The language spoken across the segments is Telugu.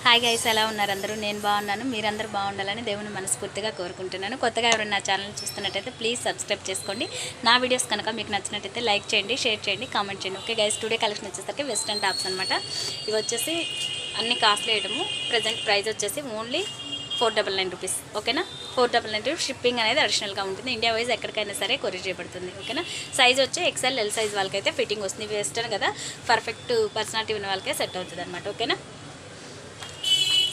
హాయ్ గైస్, ఎలా ఉన్నారు అందరూ? నేను బాగున్నాను. మీరందరూ బాగుండాలని దేవుని మనస్ఫూర్తిగా కోరుకుంటున్నాను. కొత్తగా ఎవరైనా నా ఛానల్ చూస్తున్నట్టయితే ప్లీజ్ సబ్స్క్రైబ్ చేసుకోండి. నా వీడియోస్ కనుక మీకు నచ్చినట్టయితే లైక్ చేయండి, షేర్ చేయండి, కామెంట్ చేయండి. ఓకే గైస్, టుడే కలెక్షన్ వచ్చేసరికి వెస్ట్రన్ టాప్స్ అనమాట. ఇవి వచ్చేసి అన్ని కాస్ట్లీ ఐటము. ప్రజెంట్ ప్రైస్ వచ్చేసి ఓన్లీ 499 రూపీస్. ఓకేనా? 499 రూపీస్. షిప్పింగ్ అనేది అడిషనల్గా ఉంటుంది. ఇండియా వైజ్ ఎక్కడికైనా సరే కొరియర్ చేయబడుతుంది. ఓకేనా? సైజ్ వచ్చి ఎక్సెల్, ఎల్ సైజ్ వాళ్ళకైతే ఫిట్టింగ్ వస్తుంది. వెస్టర్న్ కదా, పర్ఫెక్ట్ పర్సనాలిటీ ఉన్న వాళ్ళకే సెట్ అవుతుంది అనమాట. ఓకేనా?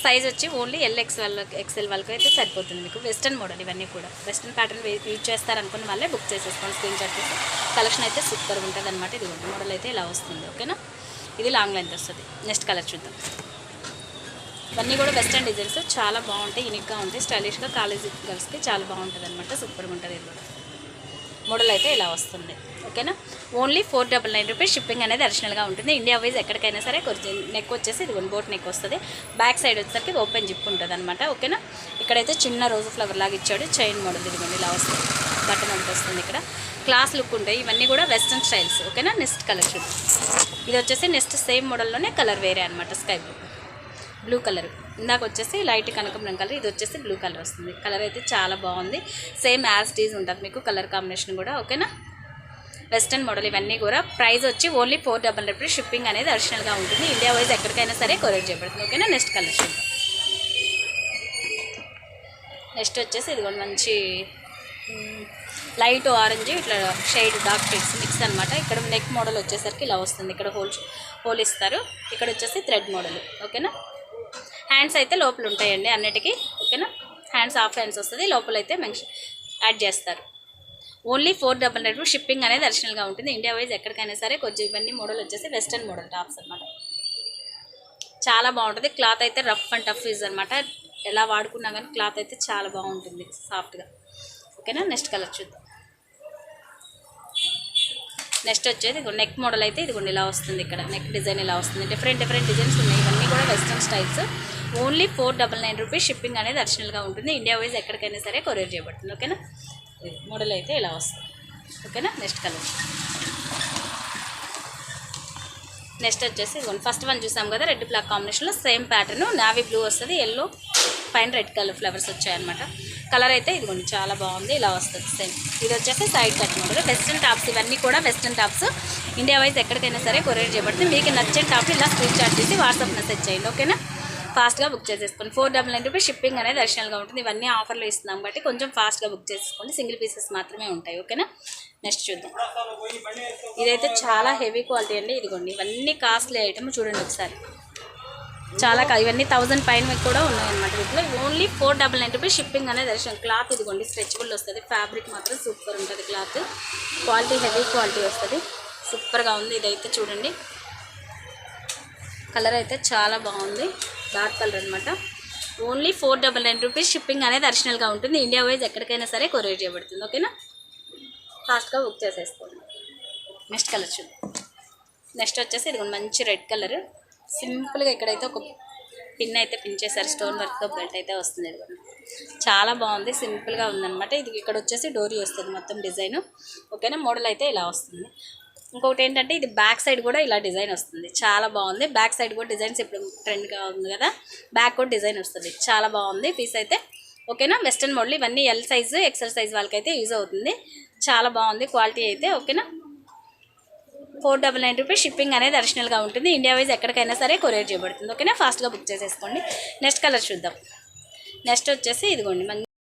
సైజ్ వచ్చి ఓన్లీ ఎక్సెల్ వాళ్ళకి అయితే సరిపోతుంది. మీకు వెస్టర్న్ మోడల్ ఇవన్నీ కూడా వెస్టర్న్ ప్యాటర్న్ యూజ్ చేస్తారనుకున్న వాళ్ళే బుక్ చేసేసుకోండి. స్క్రీన్ షాట్ చేసి కలెక్షన్ అయితే సూపర్గా ఉంటుంది అనమాట. ఇది మోడల్ అయితే ఇలా వస్తుంది. ఓకేనా? ఇది లాంగ్ లెంత్ వస్తుంది. నెక్స్ట్ కలర్ చూద్దాం. ఇవన్నీ కూడా వెస్టర్న్ డిజైన్స్ చాలా బాగుంటాయి, యూనిక్గా ఉంటాయి, స్టైలిష్గా కాలేజీ గర్ల్స్కి చాలా బాగుంటుంది అనమాట. సూపర్గా ఉంటుంది. ఇది కూడా మోడల్ అయితే ఇలా వస్తుంది. ఓకేనా? Only 499 rupees. షిప్పింగ్ అనేది అడిషనల్గా ఉంటుంది. ఇండియా వైజ్ ఎక్కడికైనా సరే నెక్ వచ్చేసి ఇది బోట్ నెక్ వస్తుంది. బ్యాక్ సైడ్ వచ్చేసరికి ఓపెన్ జిప్ ఉంటుంది అనమాట. ఓకేనా? ఇక్కడైతే చిన్న రోజు ఫ్లవర్ లాగా ఇచ్చాడు. చైన్ మోడల్ ఇదిగోండి ఇలా వస్తుంది. బటన్ ఒకటి వస్తుంది. ఇక్కడ క్లాస్ లుక్ ఉంటాయి. ఇవన్నీ కూడా వెస్ట్రన్ స్టైల్స్. ఓకేనా? నెక్స్ట్ కలర్ చూద్దాం. ఇది వచ్చేసి నెక్స్ట్ సేమ్ మోడల్లోనే కలర్ వేరే అనమాట. Sky blue colour. ఇందాక వచ్చేసి లైట్ కనకమరం కలర్, ఇది వచ్చేసి బ్లూ కలర్ వస్తుంది. కలర్ అయితే చాలా బాగుంది. సేమ్ యాజ్ టీజ్ ఉంటుంది మీకు కలర్ కాంబినేషన్ కూడా. ఓకేనా? వెస్టర్న్ మోడల్ ఇవన్నీ కూడా. ప్రైస్ వచ్చి ఓన్లీ 499 రూపీస్. షిప్పింగ్ అనేది అడిషనల్గా ఉంటుంది. ఇండియా వైజ్ ఎక్కడికైనా సరే కొరియర్ చేయబడుతుంది. ఓకేనా? నెక్స్ట్ కలర్ చూద్దాం. నెక్స్ట్ వచ్చేసి ఇది కూడా మంచి లైట్ ఆరెంజ్ ఇట్లా షేడ్ డార్క్ షేడ్స్ మిక్స్ అనమాట. ఇక్కడ నెక్ మోడల్ వచ్చేసరికి ఇలా వస్తుంది. ఇక్కడ హోల్ ఇస్తారు. ఇక్కడ వచ్చేసి థ్రెడ్ మోడల్. ఓకేనా? హ్యాండ్స్ అయితే లోపల ఉంటాయండి అన్నిటికీ. ఓకేనా? హ్యాండ్స్ హాఫ్ హ్యాండ్స్ వస్తుంది. లోపల అయితే మెన్షన్ యాడ్ చేస్తారు. Only 499 rupees. షిప్పింగ్ అనేది అడిషనల్గా ఉంటుంది. ఇండియా వైజ్ ఎక్కడికైనా సరే కొంచెం ఇవన్నీ మోడల్ వచ్చేసి వెస్టర్న్ మోడల్ టాప్స్ అనమాట. చాలా బాగుంటుంది. క్లాత్ అయితే రఫ్ అండ్ టఫ్ యూజ్ అనమాట. ఎలా వాడుకున్నా కానీ క్లాత్ అయితే చాలా బాగుంటుంది, సాఫ్ట్గా. ఓకేనా? నెక్స్ట్ కలర్ చూద్దాం. నెక్స్ట్ వచ్చేది నెక్ మోడల్ అయితే ఇదిగోండి ఇలా వస్తుంది. ఇక్కడ నెక్ డిజైన్ ఇలా వస్తుంది. డిఫరెంట్ డిజైన్స్ ఉన్నాయి. ఇవన్నీ కూడా western styles. Only 499 rupees. Shipping అనేది అడిషనల్గా ఉంటుంది. ఇండియా వైజ్ ఎక్కడికైనా సరే కొరియర్ చేయబడుతుంది. ఓకేనా? మోడల్ అయితే ఇలా వస్తుంది. ఓకేనా? Next colour. నెక్స్ట్ వచ్చేసి ఫస్ట్ వన్ చూసాం కదా, రెడ్ బ్లాక్ కాంబినేషన్లో సేమ్ ప్యాటర్న్. నావీ బ్లూ వస్తుంది, ఎల్లో పైన రెడ్ కలర్ ఫ్లవర్స్ వచ్చాయన్నమాట. కలర్ అయితే ఇదిగోండి చాలా బాగుంది. ఇలా వస్తుంది సేమ్. ఇది వచ్చేసి side cut model. Western tops ఇవన్నీ కూడా వెస్టర్న్ టాప్స్. ఇండియా వైజ్ ఎక్కడికైనా సరే కొరియర్ చేయబడుతుంది. మీకు నచ్చిన టాప్ ఇలా స్క్రీన్ షాట్ చేసి వాట్సాప్ మెసేజ్ చేయండి. ఓకేనా? ఫాస్ట్గా బుక్ చేసేసుకోండి. 499 రూపీస్. షిప్పింగ్ అనేది అడిషనల్గా ఉంటుంది. ఇవన్నీ ఆఫర్లో ఇస్తున్నాం కాబట్టి కొంచెం ఫాస్ట్గా బుక్ చేసుకోండి. సింగిల్ పీసెస్ మాత్రమే ఉంటాయి. ఓకేనా? నెక్స్ట్ చూద్దాం. ఇదైతే చాలా హెవీ క్వాలిటీ అండి. ఇదిగోండి ఇవన్నీ కాస్ట్లీ ఐటమ్. చూడండి ఒకసారి. చాలా ఇవన్నీ 1000 పైన కూడా ఉన్నాయన్నమాట. వీటిలో ఓన్లీ 499 రూపీస్. షిప్పింగ్ అనేది అడిషనల్. క్లాత్ ఇదిగోండి స్ట్రెచబుల్ వస్తుంది. ఫ్యాబ్రిక్ మాత్రం సూపర్ ఉంటుంది. క్లాత్ క్వాలిటీ హెవీ క్వాలిటీ వస్తుంది. సూపర్గా ఉంది. ఇదైతే చూడండి. కలర్ అయితే చాలా బాగుంది. డార్క్ కలర్ అనమాట. Only 499 rupees. షిప్పింగ్ అనేది అడిషనల్గా ఉంటుంది. ఇండియా వైజ్ ఎక్కడికైనా సరే కొరియర్ చేయబడుతుంది. ఓకేనా? ఫాస్ట్గా బుక్ చేసేసుకోండి. నెక్స్ట్ కలర్ చూద్దాం. నెక్స్ట్ వచ్చేసి ఇది మంచి రెడ్ కలర్. సింపుల్గా ఇక్కడైతే ఒక పిన్ అయితే పిన్ చేశారు. స్టోన్ వర్క్తో బెల్ట్ అయితే వస్తుంది. ఇది చాలా బాగుంది. సింపుల్గా ఉందన్నమాట. ఇది ఇక్కడ వచ్చేసి డోరీ వస్తుంది మొత్తం డిజైన్. ఓకేనా? మోడల్ అయితే ఇలా వస్తుంది. ఇంకొకటి ఏంటంటే ఇది బ్యాక్ సైడ్ కూడా ఇలా డిజైన్ వస్తుంది. చాలా బాగుంది. బ్యాక్ సైడ్ కూడా డిజైన్స్ ఇప్పుడు ట్రెండ్గా ఉంది కదా, బ్యాక్ కూడా డిజైన్ వస్తుంది. చాలా బాగుంది పీస్ అయితే. ఓకేనా? వెస్టర్న్ మోడల్ ఇవన్నీ ఎల్ సైజు, ఎక్సెల్ సైజ్ వాళ్ళకైతే యూజ్ అవుతుంది. చాలా బాగుంది క్వాలిటీ అయితే. ఓకేనా? 499 రూపీస్. షిప్పింగ్ అనేది అడిషనల్గా ఉంటుంది. ఇండియా వైజ్ ఎక్కడికైనా సరే కొరియర్ చేయబడుతుంది. ఓకేనా? ఫాస్ట్గా బుక్ చేసేసుకోండి. నెక్స్ట్ కలర్ చూద్దాం. నెక్స్ట్ వచ్చేసి ఇదిగోండి